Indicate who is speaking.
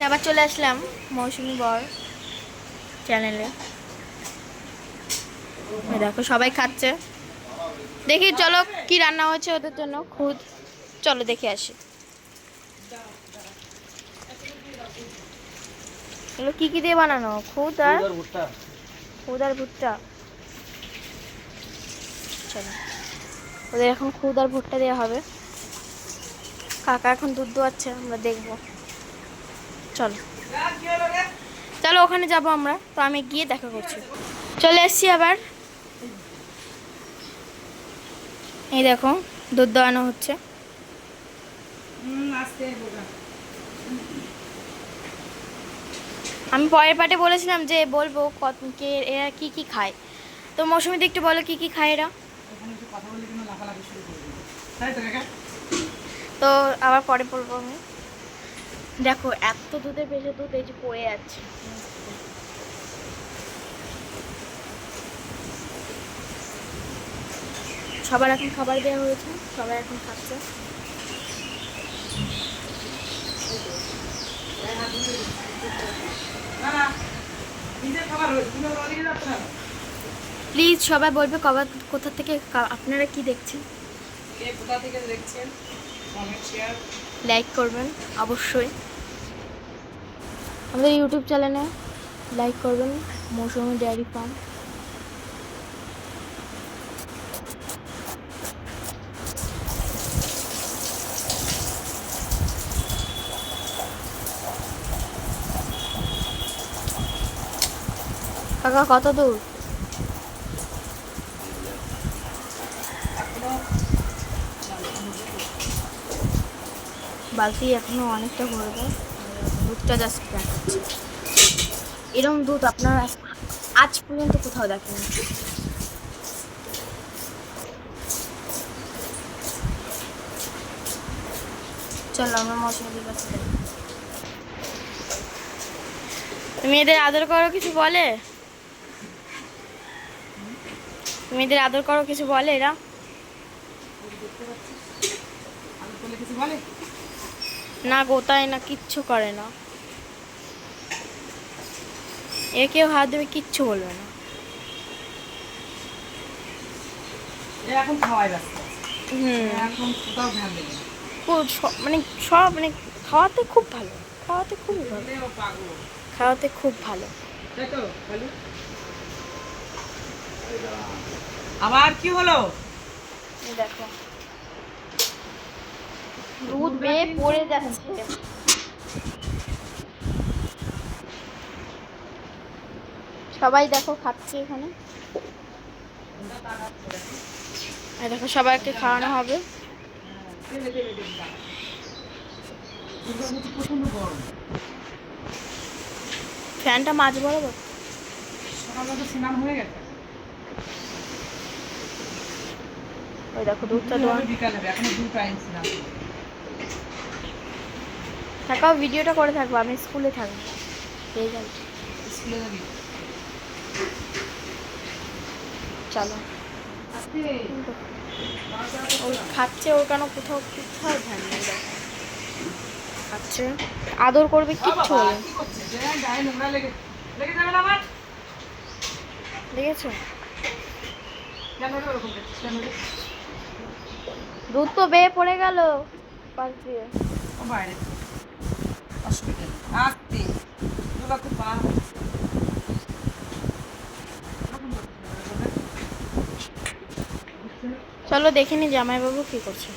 Speaker 1: আবার চলে আসলাম মৌসুমি বর চ্যানেলে। দেখো সবাই খাচ্ছে, দেখি চলো কি রান্না হয়েছে ওদের জন্য। খুদ চলো দেখে আসি এগুলো কি কি দিয়ে বানানো। খুদ আর ভুট্টা। চলো ওদের এখন খুদ আর ভুট্টা দেওয়া হবে। কাকা এখন দুধ দোয়াচ্ছে, আমরা দেখবো। চলো চলো ওখানে যাব আমরা, তো আমি গিয়ে দেখা করছি। চলে এসছি আবার, এই দেখো দুধ দোয়ানো হচ্ছে। আমি পরের পাটে বলেছিলাম যে বলবো কে এরা কি কি খায়, তো মৌসুমীদি একটু বলো কি কি খায় এরা। তো আবার পরে বলবো আমি। দেখো এত দুধের পেশে দুধ এই যে পড়ে যাচ্ছে। সবার এখন খাবার দেওয়া হয়েছে, সবাই এখন খাচ্ছে। প্লিজ সবাই বলবে কবার কোথা থেকে আপনারা কি দেখছেন,
Speaker 2: কোথা থেকে দেখছেন, কমেন্ট শেয়ার
Speaker 1: লাইক করবেন অবশ্যই। আমাদের ইউটিউব চ্যানেলে লাইক করবেন, মৌসুমি ডেয়ারি ফার্ম। কাকা কত দূর? বালতি এখনো অনেকটা ভরবে, দুধটা জাস্ট দেখাচ্ছে। এরকম দুধ আপনারা আজ পর্যন্ত কোথাও দেখেন। চলো আমরা মৌসুমীদের কাছে যাই। মেয়েদের আদর করো কিছু বলে, মেয়েদের আদর করো কিছু বলে এরা? না গোতায় না, কিচ্ছু করে না। এ কেউ হাত দেবে কিচ্ছু বলবে না।
Speaker 2: এখন খাওয়াই ব্যস্ত, এখন কোথাও ধ্যান দেবে
Speaker 1: মানে সব মানে খাওয়াতে খুব ভালো, খাওয়াতে খুবই ভালো, খাওয়াতে খুব ভালো।
Speaker 2: আবার কি হলো?
Speaker 1: দেখো দুধ বেয়ে পড়ে যাচ্ছে। সবাই দেখো খাচ্ছে এখানে, দেখো সবাইকে খাওয়ানো হবে। ফ্যানটা মাঝ বরাবর।
Speaker 2: স্নান হয়ে গেছে,
Speaker 1: ওই দেখো দুধটা দেওয়া।
Speaker 2: বিকালে এখন 2 টাইম স্নান।
Speaker 1: থাকাও ভিডিওটা করে থাকবো, আমি স্কুলে থাকবো। পেয়ে যাবো
Speaker 2: স্কুলে যাবি?
Speaker 1: চলো ও খাচ্ছে, ওর কেন কোথাও কোথাও ধ্যান নেই। দেখো খাচ্ছে, আদর করবে কিচ্ছু বলে। দেখেছো দুধ তো বেয়ে পড়ে গেল পাশ দিয়ে। চলো দেখে নি জামাইবাবু কি করছে।